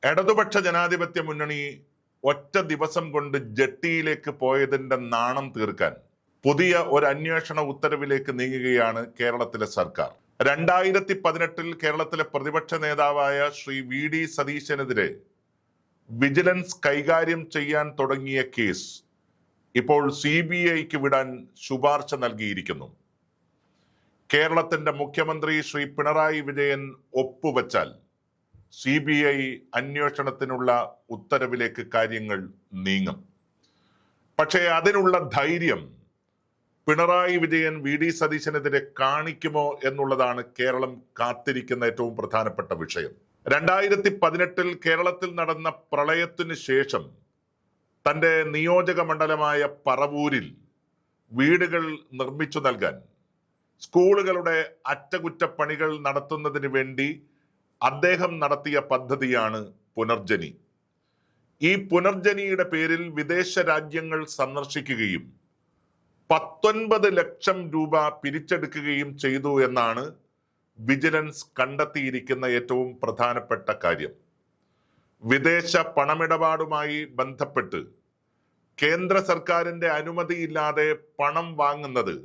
ഇടതുപക്ഷ ജനാധിപത്യ മുന്നണി ഒറ്റ ദിവസം കൊണ്ട് ജട്ടിയിലേക്ക് പോയതിന്റെ നാണം തീർക്കാൻ പുതിയ ഒരു അന്വേഷണ ഉത്തരവിലേക്ക് നീങ്ങുകയാണ് കേരളത്തിലെ സർക്കാർ. 2018 കേരളത്തിലെ പ്രതിപക്ഷ നേതാവായ ശ്രീ വി.ഡി. സതീശനെതിരെ വിജിലൻസ് കൈകാര്യം ചെയ്യാൻ തുടങ്ങിയ കേസ് ഇപ്പോൾ CBIക്ക് വിടാൻ ശുപാർശ നൽകിയിരിക്കുന്നു. കേരളത്തിന്റെ മുഖ്യമന്ത്രി ശ്രീ പിണറായി വിജയൻ ഒപ്പുവെച്ചാൽ CBI അന്വേഷണത്തിനുള്ള ഉത്തരവിലേക്ക് കാര്യങ്ങൾ നീങ്ങും. പക്ഷേ അതിനുള്ള ധൈര്യം പിണറായി വിജയൻ വി.ഡി. സതീശനെതിരെ കാണിക്കുമോ എന്നുള്ളതാണ് കേരളം കാത്തിരിക്കുന്ന ഏറ്റവും പ്രധാനപ്പെട്ട വിഷയം. 2018 കേരളത്തിൽ നടന്ന പ്രളയത്തിനു ശേഷം തന്റെ നിയോജക മണ്ഡലമായ പറവൂരിൽ വീടുകൾ നിർമ്മിച്ചു നൽകാൻ, സ്കൂളുകളുടെ അറ്റകുറ്റപ്പണികൾ നടത്തുന്നതിന് വേണ്ടി അദ്ദേഹം നടത്തിയ പദ്ധതിയാണ് പുനർജനി. ഈ പുനർജനിയുടെ പേരിൽ വിദേശ രാജ്യങ്ങൾ സന്ദർശിക്കുകയും 19 ലക്ഷം രൂപ പിരിച്ചെടുക്കുകയും ചെയ്തു എന്നാണ് വിജിലൻസ് കണ്ടെത്തിയിരിക്കുന്ന ഏറ്റവും പ്രധാനപ്പെട്ട കാര്യം. വിദേശ പണമിടപാടുമായി ബന്ധപ്പെട്ട് കേന്ദ്ര സർക്കാരിന്റെ അനുമതിയില്ലാതെ പണം വാങ്ങുന്നത്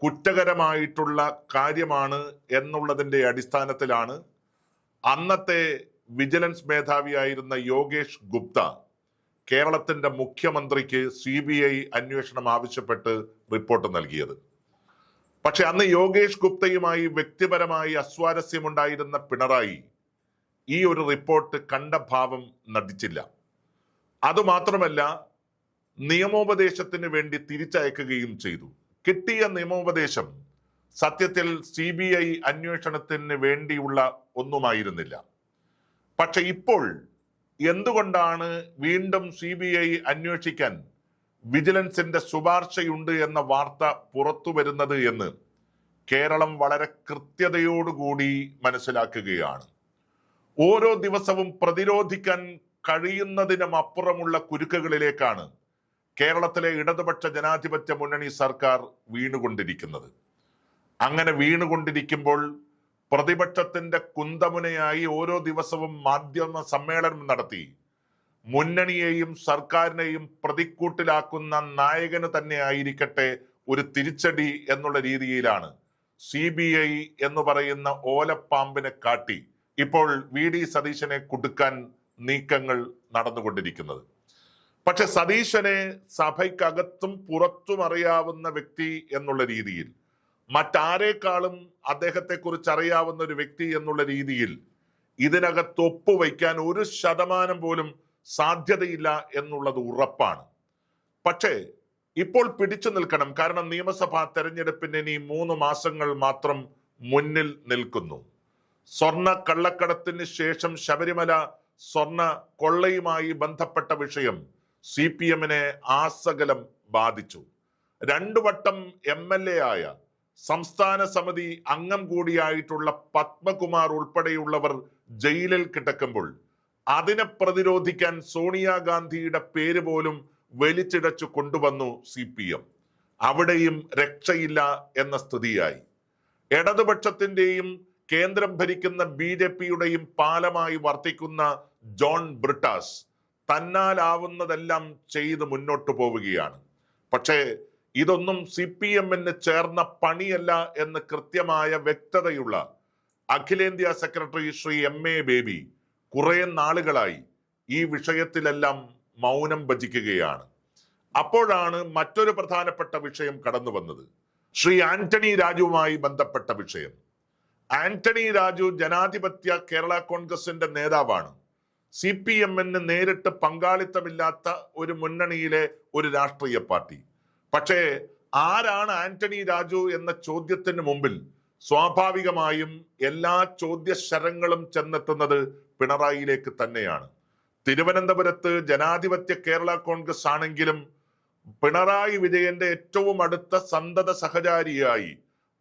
കുറ്റകരമായിട്ടുള്ള കാര്യമാണ് എന്നുള്ളതിന്റെ അടിസ്ഥാനത്തിലാണ് അന്നത്തെ വിജിലൻസ് മേധാവിയായിരുന്ന യോഗേഷ് ഗുപ്ത കേരളത്തിന്റെ മുഖ്യമന്ത്രിക്ക് CBI അന്വേഷണം ആവശ്യപ്പെട്ട് റിപ്പോർട്ട് നൽകിയത്. പക്ഷെ അന്ന് യോഗേഷ് ഗുപ്തയുമായി വ്യക്തിപരമായി അസ്വാരസ്യമുണ്ടായിരുന്ന പിണറായി ഈ ഒരു റിപ്പോർട്ട് കണ്ട ഭാവം നടിച്ചില്ല. അതുമാത്രമല്ല, നിയമോപദേശത്തിന് വേണ്ടി തിരിച്ചയക്കുകയും ചെയ്തു. കിട്ടിയ നിയമോപദേശം സത്യത്തിൽ CBI അന്വേഷണത്തിന് വേണ്ടിയുള്ള ഒന്നുമായിരുന്നില്ല. പക്ഷെ ഇപ്പോൾ എന്തുകൊണ്ടാണ് വീണ്ടും CBI അന്വേഷിക്കാൻ വിജിലൻസിന്റെ ശുപാർശയുണ്ട് എന്ന വാർത്ത പുറത്തു വരുന്നത് എന്ന് കേരളം വളരെ കൃത്യതയോടുകൂടി മനസ്സിലാക്കുകയാണ്. ഓരോ ദിവസവും പ്രതിരോധിക്കാൻ കഴിയുന്നതിനും അപ്പുറമുള്ള കുരുക്കുകളിലേക്കാണ് കേരളത്തിലെ ഇടതുപക്ഷ ജനാധിപത്യ മുന്നണി സർക്കാർ വീണുകൊണ്ടിരിക്കുന്നത്. അങ്ങനെ വീണുകൊണ്ടിരിക്കുമ്പോൾ പ്രതിപക്ഷത്തിന്റെ കുന്തമുനയായി ഓരോ ദിവസവും മാധ്യമ സമ്മേളനം നടത്തി മുന്നണിയെയും സർക്കാരിനെയും പ്രതിക്കൂട്ടിലാക്കുന്ന നായകന് തന്നെ ആയിരിക്കട്ടെ ഒരു തിരിച്ചടി എന്നുള്ള രീതിയിലാണ് CBI എന്ന് പറയുന്ന ഓലപ്പാമ്പിനെ കാട്ടി ഇപ്പോൾ വി.ഡി. സതീശനെ കുടുക്കാൻ നീക്കങ്ങൾ നടന്നുകൊണ്ടിരിക്കുന്നത്. പക്ഷെ സതീശനെ സഭയ്ക്കകത്തും പുറത്തും അറിയാവുന്ന വ്യക്തി എന്നുള്ള രീതിയിൽ, മറ്റാരേക്കാളും അദ്ദേഹത്തെക്കുറിച്ച് അറിയാവുന്ന ഒരു വ്യക്തി എന്നുള്ള രീതിയിൽ ഇതിനകത്ത് ഒപ്പുവയ്ക്കാൻ 1% പോലും സാധ്യതയില്ല എന്നുള്ളത് ഉറപ്പാണ്. പക്ഷേ ഇപ്പോൾ പിടിച്ചു നിൽക്കണം. കാരണം നിയമസഭാ തെരഞ്ഞെടുപ്പിന് ഇനി 3 മാസങ്ങൾ മാത്രം മുന്നിൽ നിൽക്കുന്നു. സ്വർണ്ണ കള്ളക്കടത്തിന് ശേഷം ശബരിമല സ്വർണ്ണ കൊള്ളയുമായി ബന്ധപ്പെട്ട വിഷയം CPM-നെ ആസകലം ബാധിച്ചു. 2 വട്ടം MLA ആയ സംസ്ഥാന സമിതി അംഗം കൂടിയായിട്ടുള്ള പത്മകുമാർ ഉൾപ്പെടെയുള്ളവർ ജയിലിൽ കിടക്കുമ്പോൾ അതിനെ പ്രതിരോധിക്കാൻ സോണിയാഗാന്ധിയുടെ പേര് പോലും വലിച്ചിടച്ചു കൊണ്ടുവന്നു CPM. അവിടെയും രക്ഷയില്ല എന്ന സ്ഥിതിയായി. ഇടതുപക്ഷത്തിന്റെയും കേന്ദ്രം ഭരിക്കുന്ന BJP-യുടെയും പാലമായി വർത്തിക്കുന്ന ജോൺ ബ്രിട്ടാസ് തന്നാലാവുന്നതെല്ലാം ചെയ്ത് മുന്നോട്ട് പോവുകയാണ്. പക്ഷേ ഇതൊന്നും CPM-ന് ചേർന്ന പണിയല്ല എന്ന് കൃത്യമായ വ്യക്തതയുള്ള അഖിലേന്ത്യാ സെക്രട്ടറി ശ്രീ MA ബേബി കുറെ നാളുകളായി ഈ വിഷയത്തിലെല്ലാം മൗനം ഭജിക്കുകയാണ്. അപ്പോഴാണ് മറ്റൊരു പ്രധാനപ്പെട്ട വിഷയം കടന്നു വന്നത്. ശ്രീ ആന്റണി രാജുവുമായി ബന്ധപ്പെട്ട വിഷയം. ആന്റണി രാജു ജനാധിപത്യ കേരള കോൺഗ്രസിന്റെ നേതാവാണ്. CPM-ന് നേരിട്ട് പങ്കാളിത്തമില്ലാത്ത ഒരു മുന്നണിയിലെ ഒരു രാഷ്ട്രീയ പാർട്ടി. പക്ഷേ ആരാണ് ആന്റണി രാജു എന്ന ചോദ്യത്തിന് മുമ്പിൽ സ്വാഭാവികമായും എല്ലാ ചോദ്യശരങ്ങളും ചെന്നെത്തുന്നത് പിണറായിയിലേക്ക് തന്നെയാണ്. തിരുവനന്തപുരത്ത് ജനാധിപത്യ കേരള കോൺഗ്രസ് ആണെങ്കിലും പിണറായി വിജയന്റെ ഏറ്റവും അടുത്ത സന്തത സഹചാരിയായി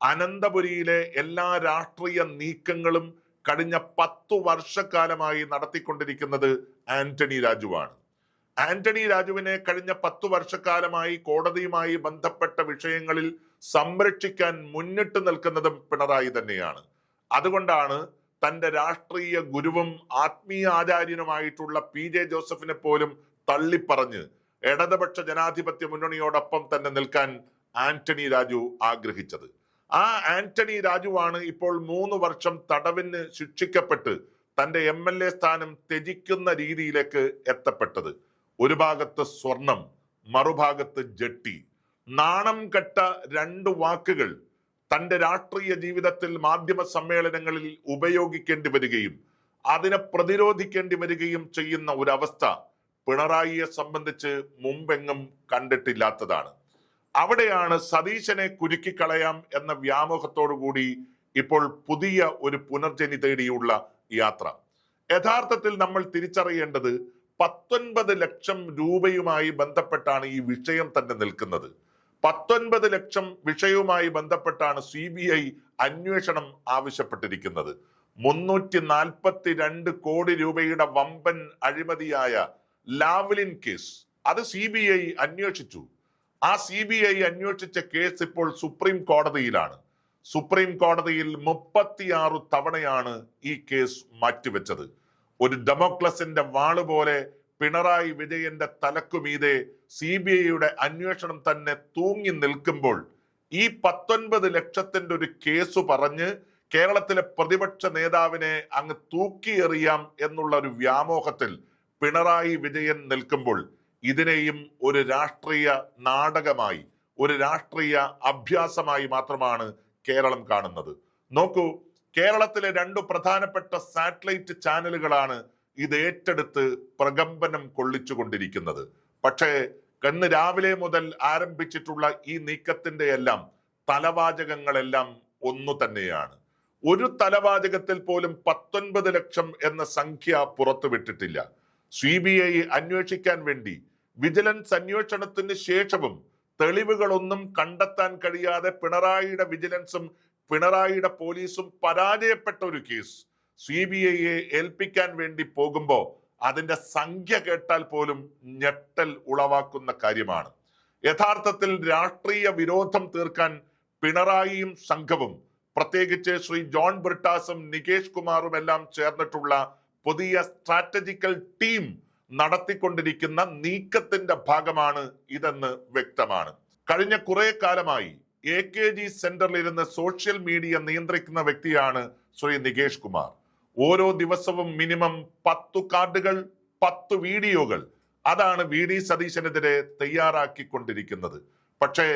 അനന്തപുരിയിലെ എല്ലാ രാഷ്ട്രീയ നീക്കങ്ങളും കഴിഞ്ഞ 10 വർഷക്കാലമായി നടത്തിക്കൊണ്ടിരിക്കുന്നത് ആന്റണി രാജുവാണ്. ആന്റണി രാജുവിനെ കഴിഞ്ഞ 10 വർഷക്കാലമായി കോടതിയുമായി ബന്ധപ്പെട്ട വിഷയങ്ങളിൽ സംരക്ഷിക്കാൻ മുന്നിട്ട് നിൽക്കുന്നതും പിണറായി തന്നെയാണ്. അതുകൊണ്ടാണ് തന്റെ രാഷ്ട്രീയ ഗുരുവും ആത്മീയ ആചാര്യനുമായിട്ടുള്ള PJ ജോസഫിനെ പോലും തള്ളിപ്പറഞ്ഞ് ഇടതുപക്ഷ ജനാധിപത്യ മുന്നണിയോടൊപ്പം തന്നെ നിൽക്കാൻ ആന്റണി രാജു ആഗ്രഹിച്ചത്. ആ ആന്റണി രാജുവാണ് ഇപ്പോൾ 3 വർഷം തടവിന് ശിക്ഷിക്കപ്പെട്ട് തന്റെ MLA സ്ഥാനം ത്യജിക്കുന്ന രീതിയിലേക്ക് എത്തപ്പെട്ടത്. ഒരു ഭാഗത്ത് സ്വർണം, മറുഭാഗത്ത് ജട്ടി. നാണം കെട്ട 2 വാക്കുകൾ തന്റെ രാഷ്ട്രീയ ജീവിതത്തിൽ മാധ്യമ സമ്മേളനങ്ങളിൽ ഉപയോഗിക്കേണ്ടി വരികയും അതിനെ പ്രതിരോധിക്കേണ്ടി വരികയും ചെയ്യുന്ന ഒരവസ്ഥ പിണറായിയെ സംബന്ധിച്ച് മുമ്പെങ്ങും കണ്ടിട്ടില്ലാത്തതാണ്. അവിടെയാണ് സതീശനെ കുരുക്കിക്കളയാം എന്ന വ്യാമോഹത്തോടു കൂടി ഇപ്പോൾ പുതിയ ഒരു പുനർജനി തേടിയുള്ള യാത്ര. യഥാർത്ഥത്തിൽ നമ്മൾ തിരിച്ചറിയേണ്ടത് 19 ലക്ഷം രൂപയുമായി ബന്ധപ്പെട്ടാണ് ഈ വിഷയം തന്നെ നിൽക്കുന്നത്. 19 ലക്ഷം വിഷയവുമായി ബന്ധപ്പെട്ടാണ് CBI അന്വേഷണം ആവശ്യപ്പെട്ടിരിക്കുന്നത്. 342 കോടി രൂപയുടെ വമ്പൻ അഴിമതിയായ ലാവ്ലിൻ കേസ് അത് CBI അന്വേഷിച്ചു. ആ CBI അന്വേഷിച്ച കേസ് ഇപ്പോൾ സുപ്രീം കോടതിയിലാണ്. സുപ്രീം കോടതിയിൽ 36 തവണയാണ് ഈ കേസ് മാറ്റിവെച്ചത്. ഒരു ഡെമോക്ലസിന്റെ വാള് പോലെ പിണറായി വിജയന്റെ തലക്കുമീതെ CBIയുടെ അന്വേഷണം തന്നെ തൂങ്ങി നിൽക്കുമ്പോൾ ഈ 19 ലക്ഷത്തിന്റെ ഒരു കേസ് പറഞ്ഞ് കേരളത്തിലെ പ്രതിപക്ഷ നേതാവിനെ അങ്ങ് തൂക്കിയെറിയാം എന്നുള്ള ഒരു വ്യാമോഹത്തിൽ പിണറായി വിജയൻ നിൽക്കുമ്പോൾ ഇതിനെയും ഒരു രാഷ്ട്രീയ നാടകമായി, ഒരു രാഷ്ട്രീയ അഭ്യാസമായി മാത്രമാണ് കേരളം കാണുന്നത്. നോക്കൂ, കേരളത്തിലെ 2 പ്രധാനപ്പെട്ട സാറ്റലൈറ്റ് ചാനലുകളാണ് ഇത് ഏറ്റെടുത്ത് പ്രകമ്പനം കൊള്ളിച്ചുകൊണ്ടിരിക്കുന്നത്. പക്ഷേ ഇന്ന് രാവിലെ മുതൽ ആരംഭിച്ചിട്ടുള്ള ഈ നീക്കത്തിന്റെ എല്ലാം തലവാചകങ്ങളെല്ലാം ഒന്നു തന്നെയാണ്. ഒരു തലവാചകത്തിൽ പോലും 19 ലക്ഷം എന്ന സംഖ്യ പുറത്തുവിട്ടിട്ടില്ല. CBI അന്വേഷിക്കാൻ വേണ്ടി വിജിലൻസ് അന്വേഷണത്തിന് ശേഷവും തെളിവുകളൊന്നും കണ്ടെത്താൻ കഴിയാതെ പിണറായിയുടെ വിജിലൻസും പിണറായിയുടെ പോലീസും പരാജയപ്പെട്ട ഒരു കേസ് CBIയെ ഏൽപ്പിക്കാൻ വേണ്ടി പോകുമ്പോൾ അതിന്റെ സംഖ്യ കേട്ടാൽ പോലും ഞെട്ടൽ ഉളവാക്കുന്ന കാര്യമാണ്. യഥാർത്ഥത്തിൽ രാഷ്ട്രീയ വിരോധം തീർക്കാൻ പിണറായിയും സംഘവും, പ്രത്യേകിച്ച് ശ്രീ ജോൺ ബ്രിട്ടാസും നികേഷ് കുമാറും എല്ലാം ചേർന്നിട്ടുള്ള പുതിയ സ്ട്രാറ്റജിക്കൽ ടീം നടത്തിക്കൊണ്ടിരിക്കുന്ന നീക്കത്തിന്റെ ഭാഗമാണ് ഇതെന്ന് വ്യക്തമാണ്. കഴിഞ്ഞ കുറെ കാലമായി AKG സെന്ററിൽ ഇരുന്ന് സോഷ്യൽ മീഡിയ നിയന്ത്രിക്കുന്ന വ്യക്തിയാണ് ശ്രീ നികേഷ് കുമാർ. ഓരോ ദിവസവും മിനിമം 10 കാർഡുകൾ, 10 വീഡിയോകൾ അതാണ് VD സതീശനെതിരെ തയ്യാറാക്കിക്കൊണ്ടിരിക്കുന്നത്. പക്ഷേ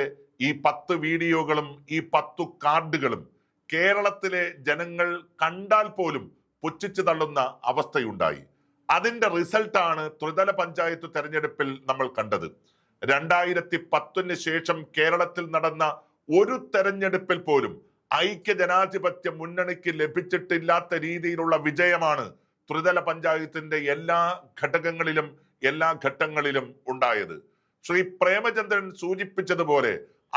ഈ 10 വീഡിയോകളും ഈ 10 കാർഡുകളും കേരളത്തിലെ ജനങ്ങൾ കണ്ടാൽ പോലും പുച്ഛിച്ചു തള്ളുന്ന അവസ്ഥയുണ്ടായി. അതിന്റെ റിസൾട്ടാണ് ത്രിതല പഞ്ചായത്ത് തെരഞ്ഞെടുപ്പിൽ നമ്മൾ കണ്ടത്. 2010 ശേഷം കേരളത്തിൽ നടന്ന ഒരു തെരഞ്ഞെടുപ്പിൽ പോലും ഐക്യ ജനാധിപത്യ മുന്നണിക്ക് ലഭിച്ചിട്ടില്ലാത്ത രീതിയിലുള്ള വിജയമാണ് ത്രിതല പഞ്ചായത്തിന്റെ എല്ലാ ഘടകങ്ങളിലും എല്ലാ ഘട്ടങ്ങളിലും ഉണ്ടായത്. ശ്രീ പ്രേമചന്ദ്രൻ സൂചിപ്പിച്ചതുപോലെ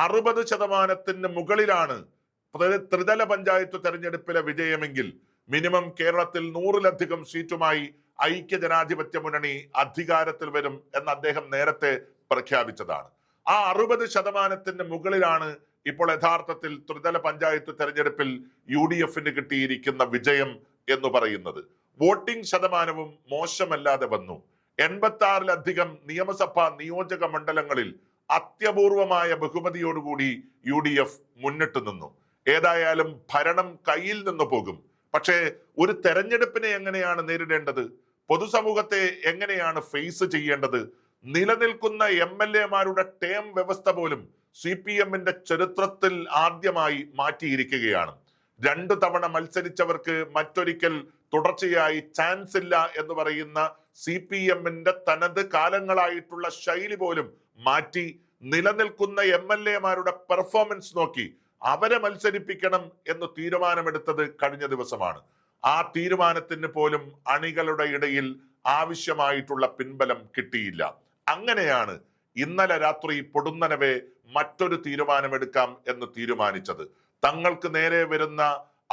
60% മുകളിലാണ് ത്രിതല പഞ്ചായത്ത് തെരഞ്ഞെടുപ്പിലെ വിജയമെങ്കിൽ മിനിമം കേരളത്തിൽ 100-ലധികം സീറ്റുമായി ഐക്യ ജനാധിപത്യ മുന്നണി അധികാരത്തിൽ വരും എന്ന് അദ്ദേഹം നേരത്തെ പ്രഖ്യാപിച്ചതാണ്. ആ 60% മുകളിലാണ് ഇപ്പോൾ യഥാർത്ഥത്തിൽ ത്രിതല പഞ്ചായത്ത് തെരഞ്ഞെടുപ്പിൽ UDFന് കിട്ടിയിരിക്കുന്ന വിജയം എന്ന് പറയുന്നത്. വോട്ടിംഗ് ശതമാനവും മോശമല്ലാതെ വന്നു. 86-ലധികം നിയമസഭാ നിയോജക മണ്ഡലങ്ങളിൽ അത്യപൂർവമായ ബഹുമതിയോടുകൂടി UDF മുന്നിട്ട് നിന്നു. ഏതായാലും ഭരണം കയ്യിൽ നിന്ന് പോകും. പക്ഷേ ഒരു തെരഞ്ഞെടുപ്പിനെ എങ്ങനെയാണ് നേരിടേണ്ടത്, പൊതുസമൂഹത്തെ എങ്ങനെയാണ് ഫേസ് ചെയ്യേണ്ടത്, നിലനിൽക്കുന്ന MLA-മാരുടെ ടേം വ്യവസ്ഥ പോലും CPM-ന്റെ ചരിത്രത്തിൽ ആദ്യമായി മാറ്റിയിരിക്കുകയാണ്. 2 തവണ മത്സരിച്ചവർക്ക് മറ്റൊരിക്കൽ തുടർച്ചയായി ചാൻസ് ഇല്ല എന്ന് പറയുന്ന CPM-ന്റെ തനത് കാലങ്ങളായിട്ടുള്ള ശൈലി പോലും മാറ്റി നിലനിൽക്കുന്ന MLA-മാരുടെ പെർഫോമൻസ് നോക്കി അവരെ മത്സരിപ്പിക്കണം എന്ന് തീരുമാനമെടുത്തത് കഴിഞ്ഞ ദിവസമാണ്. ആ തീരുമാനത്തിന് പോലും അണികളുടെ ഇടയിൽ ആവശ്യമായിട്ടുള്ള പിൻബലം കിട്ടിയില്ല. അങ്ങനെയാണ് ഇന്നലെ രാത്രി പൊടുന്നനവേ മറ്റൊരു തീരുമാനമെടുക്കാം എന്ന് തീരുമാനിച്ചത്. തങ്ങൾക്ക് നേരെ വരുന്ന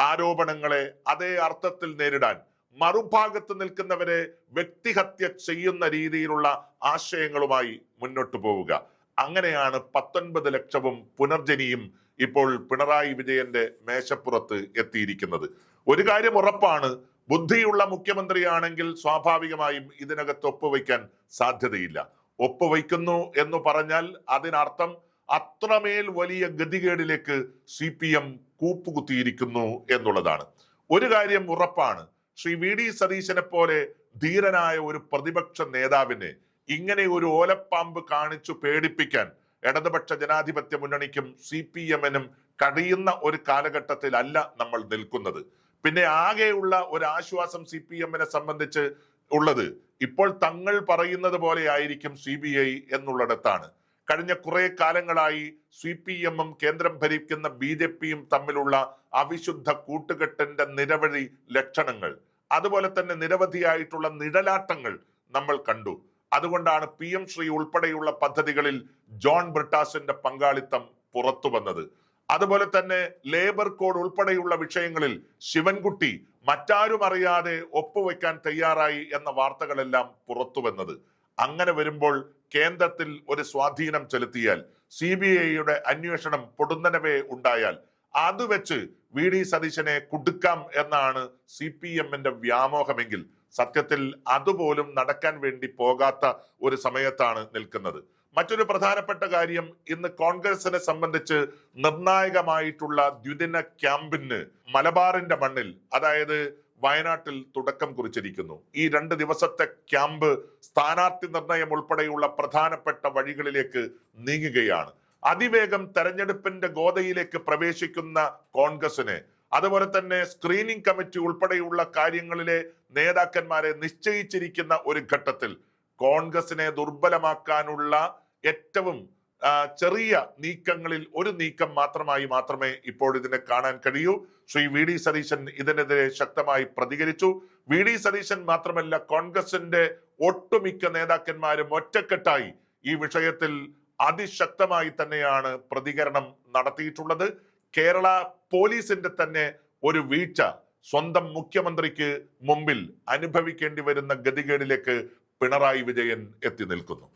ആരോപണങ്ങളെ അതേ അർത്ഥത്തിൽ നേരിടാൻ മറുഭാഗത്ത് നിൽക്കുന്നവരെ വ്യക്തിഹത്യ ചെയ്യുന്ന രീതിയിലുള്ള ആശയങ്ങളുമായി മുന്നോട്ട് പോവുക. അങ്ങനെയാണ് 19 ലക്ഷവും പുനർജനിയും ഇപ്പോൾ പിണറായി വിജയന്റെ മേശപ്പുറത്ത് എത്തിയിരിക്കുന്നത്. ഒരു കാര്യം ഉറപ്പാണ്, ബുദ്ധിയുള്ള മുഖ്യമന്ത്രിയാണെങ്കിൽ സ്വാഭാവികമായും ഇതിനകത്ത് ഒപ്പുവെക്കാൻ സാധ്യതയില്ല. ഒപ്പുവെക്കുന്നു എന്ന് പറഞ്ഞാൽ അതിനർത്ഥം അത്രമേൽ വലിയ ഗതികേടിലേക്ക് CPM കൂപ്പുകുത്തിയിരിക്കുന്നു എന്നുള്ളതാണ്. ഒരു കാര്യം ഉറപ്പാണ്, ശ്രീ VD സതീശനെ പോലെ ധീരനായ ഒരു പ്രതിപക്ഷ നേതാവിനെ ഇങ്ങനെ ഒരു ഓലപ്പാമ്പ് കാണിച്ചു പേടിപ്പിക്കാൻ ഇടതുപക്ഷ ജനാധിപത്യ മുന്നണിക്കും CPM-നും കഴിയുന്ന ഒരു കാലഘട്ടത്തിലല്ല നമ്മൾ നിൽക്കുന്നത്. പിന്നെ ആകെയുള്ള ഒരു ആശ്വാസം CPM-നെ സംബന്ധിച്ച് ഉള്ളത് ഇപ്പോൾ തങ്ങൾ പറയുന്നത് പോലെ ആയിരിക്കും CBI എന്നുള്ളിടത്താണ്. കഴിഞ്ഞ കുറെ കാലങ്ങളായി CPM-ഉം കേന്ദ്രം ഭരിക്കുന്ന BJP-യും തമ്മിലുള്ള അവിശുദ്ധ കൂട്ടുകെട്ടിന്റെ നിരവധി ലക്ഷണങ്ങൾ, അതുപോലെ തന്നെ നിരവധിയായിട്ടുള്ള നിഴലാട്ടങ്ങൾ നമ്മൾ കണ്ടു. അതുകൊണ്ടാണ് PM ശ്രീ ഉൾപ്പെടെയുള്ള പദ്ധതികളിൽ ജോൺ ബ്രിട്ടാസിന്റെ പങ്കാളിത്തം പുറത്തു വന്നത്. അതുപോലെ തന്നെ ലേബർ കോഡ് ഉൾപ്പെടെയുള്ള വിഷയങ്ങളിൽ ശിവൻകുട്ടി മറ്റാരും അറിയാതെ ഒപ്പുവെക്കാൻ തയ്യാറായി എന്ന വാർത്തകളെല്ലാം പുറത്തു വന്നത്. അങ്ങനെ വരുമ്പോൾ കേന്ദ്രത്തിൽ ഒരു സ്വാധീനം ചെലുത്തിയാൽ, CBI-യുടെ അന്വേഷണം പൊടുന്നനവേ ഉണ്ടായാൽ അത് വെച്ച് VD സതീശനെ കുടുക്കാം എന്നാണ് CPM-ന്റെ വ്യാമോഹമെങ്കിൽ സത്യത്തിൽ അതുപോലും നടക്കാൻ വേണ്ടി പോകാത്ത ഒരു സമയത്താണ് നിൽക്കുന്നത്. മറ്റൊരു പ്രധാനപ്പെട്ട കാര്യം, ഇന്ന് കോൺഗ്രസിനെ സംബന്ധിച്ച് നിർണായകമായിട്ടുള്ള ദ്വിദിന ക്യാമ്പിന് മലബാറിന്റെ മണ്ണിൽ, അതായത് വയനാട്ടിൽ തുടക്കം കുറിച്ചിരിക്കുന്നു. ഈ 2 ദിവസത്തെ ക്യാമ്പ് സ്ഥാനാർത്ഥി നിർണയം ഉൾപ്പെടെയുള്ള പ്രധാനപ്പെട്ട വഴികളിലേക്ക് നീങ്ങുകയാണ്. അതിവേഗം തെരഞ്ഞെടുപ്പിന്റെ ഗോതയിലേക്ക് പ്രവേശിക്കുന്ന കോൺഗ്രസിനെ, അതുപോലെ തന്നെ സ്ക്രീനിംഗ് കമ്മിറ്റി ഉൾപ്പെടെയുള്ള കാര്യങ്ങളിലെ നേതാക്കന്മാരെ നിശ്ചയിച്ചിരിക്കുന്ന ഒരു ഘട്ടത്തിൽ കോൺഗ്രസിനെ ദുർബലമാക്കാനുള്ള ഏറ്റവും ചെറിയ നീക്കങ്ങളിൽ ഒരു നീക്കം മാത്രമേ ഇപ്പോൾ ഇതിനെ കാണാൻ കഴിയൂ. ശ്രീ VD സതീശൻ ഇതിനെതിരെ ശക്തമായി പ്രതികരിച്ചു. VD സതീശൻ മാത്രമല്ല, കോൺഗ്രസിന്റെ ഒട്ടുമിക്ക നേതാക്കന്മാരും ഒറ്റക്കെട്ടായി ഈ വിഷയത്തിൽ അതിശക്തമായി തന്നെയാണ് പ്രതികരണം നടത്തിയിട്ടുള്ളത്. കേരള പോലീസിന്റെ തന്നെ ഒരു വീഴ്ച സ്വന്തം മുഖ്യമന്ത്രിക്ക് മുമ്പിൽ അനുഭവിക്കേണ്ടി വരുന്ന ഗതികേടിലേക്ക് പിണറായി വിജയൻ എത്തി നിൽക്കുന്നു.